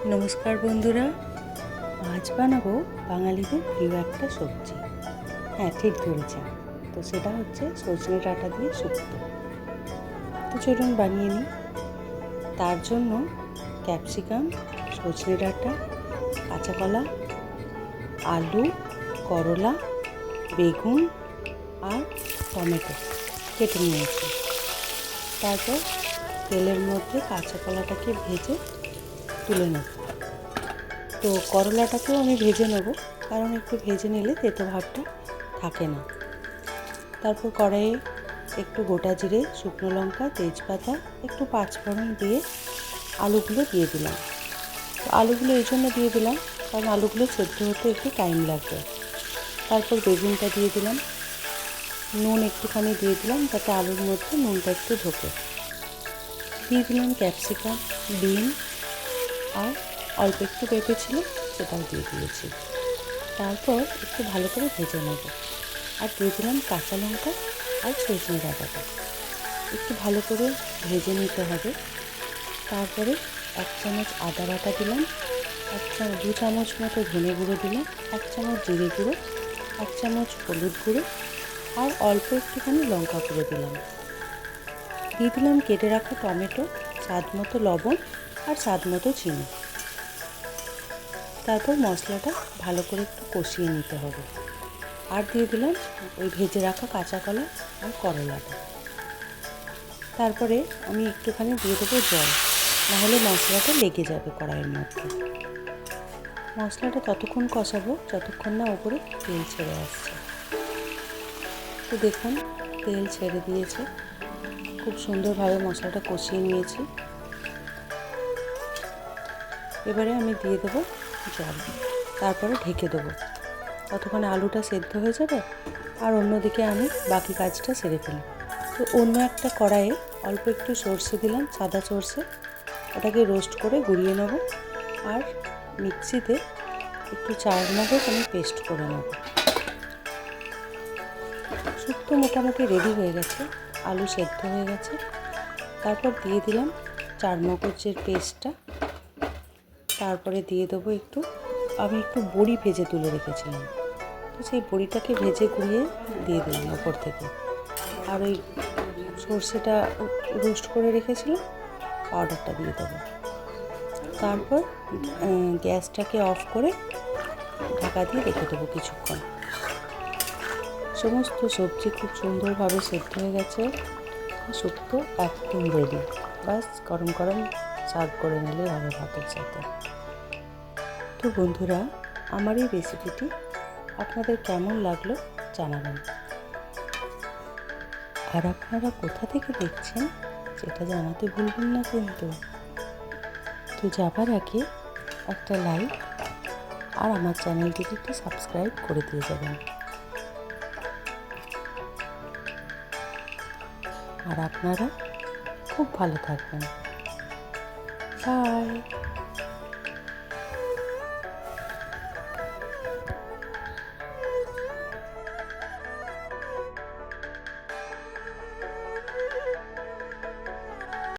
নমস্কার বন্ধুরা, আজ বানাবো বাঙালিদের প্রিয় একটা সবজি। হ্যাঁ, ঠিক ধরেছেন। তো সেটা হচ্ছে সজনে ডাঁটা দিয়ে শুক্তো। তো চলুন বানিয়ে নিই। তার জন্য ক্যাপসিকাম, সজনে ডাঁটা, কাঁচা কলা, আলু, করলা, বেগুন আর টমেটো কেটে নিয়েছি। তারপর তেলের মধ্যে কাঁচা কলাটাকে ভেজে তুলে নেব। তো করলাটাকেও আমি ভেজে নেব, কারণ একটু ভেজে নিলে তেতো ভাবটা থাকে না। তারপর কড়াইয়ে একটু গোটা জিরে, শুকনো লঙ্কা, তেজপাতা, একটু পাঁচফোড়ন দিয়ে আলুগুলো দিয়ে দিলাম। তো আলুগুলো এই জন্য দিয়ে দিলাম কারণ আলুগুলো সেদ্ধ হতে একটু টাইম লাগবে। তারপর বেগুনটা দিয়ে দিলাম, নুন একটুখানি দিয়ে দিলাম যাতে আলুর মধ্যে নুনটা একটু ঢোকে। দিয়ে দিলাম ক্যাপসিকাম, বিন আর অল্প একটু পেঁপে ছিল, সেটাও দিয়ে দিয়েছি। তারপর একটু ভালো করে ভেজে নেব আর দিয়ে দিলাম কাঁচা লঙ্কা আর সজনে ডাঁটাটা একটু ভালো করে ভেজে নিতে হবে। তারপরে 1 চামচ আদা বাটা দিলাম, 2 চামচ মতো ধনে গুঁড়ো দিলাম, 1 চামচ জিরে গুঁড়ো, 1 চামচ হলুদ গুঁড়ো আর অল্প একটুখানি লঙ্কা গুঁড়ো দিলাম। দিয়ে দিলাম কেটে রাখা টমেটো, স্বাদ মতো লবণ আর স্বাদ মতো চিনি। তারপর মশলাটা ভালো করে একটু কষিয়ে নিতে হবে। আর দিয়ে দিলাম ওই ভেজে রাখা কাঁচা কলা আর করলাটা। তারপরে আমি একটুখানি দিয়ে দেবো জল, নাহলে মশলাটা লেগে যাবে কড়াইয়ের মধ্যে। মশলাটা ততক্ষণ কষাবো যতক্ষণ না ওপরে তেল ছেড়ে আসছে। তো দেখুন তেল ছেড়ে দিয়েছে, খুব সুন্দরভাবে মশলাটা কষিয়ে নিয়েছি। এবারে আমি দিয়ে দেবো জল, তারপরে ঢেকে দেবো। ততক্ষণে আলুটা সেদ্ধ হয়ে যাবে আর অন্যদিকে আমি বাকি কাজটা সেরে ফেলি। তো অন্য একটা কড়াইয়ে অল্প একটু সর্ষে দিলাম, সাদা সর্ষে, ওটাকে রোস্ট করে গুঁড়িয়ে নেব আর মিক্সিতে একটু 4 মগজ আমি পেস্ট করে নেব। শুক্তো মোটামুটি রেডি হয়ে গেছে, আলু সেদ্ধ হয়ে গেছে। তারপর দিয়ে দিলাম 4 মগজের পেস্টটা। তারপরে দিয়ে দেবো আমি একটু বড়ি ভেজে তুলে রেখেছিলাম, তো সেই বড়িটাকে ভেজে গুঁড়িয়ে দিয়ে দিলাম ওপর থেকে। আর ওই সর্ষেটা রোস্ট করে রেখেছিলাম, পাউডারটা দিয়ে দেবো। তারপর গ্যাসটাকে অফ করে ঢাকা দিয়ে রেখে দেবো কিছুক্ষণ। সমস্ত সবজি খুব সুন্দরভাবে সেদ্ধ হয়ে গেছে, শুক্তো একদম রেডি। বাস গরম গরম সার্ভ করে নিলেই হবে ভাতের সাথে। তো বন্ধুরা, আমার এই রেসিপিটি আপনাদের কেমন লাগলো জানাবেন। আর আপনারা কোথা থেকে দেখছেন সেটা জানাতে ভুলবেন না কিন্তু। তো যাবার আগে একটা লাইক আর আমার চ্যানেলটিকে একটু সাবস্ক্রাইব করে দিয়ে যাবেন। আর আপনারা খুব ভালো থাকবেন। বাই।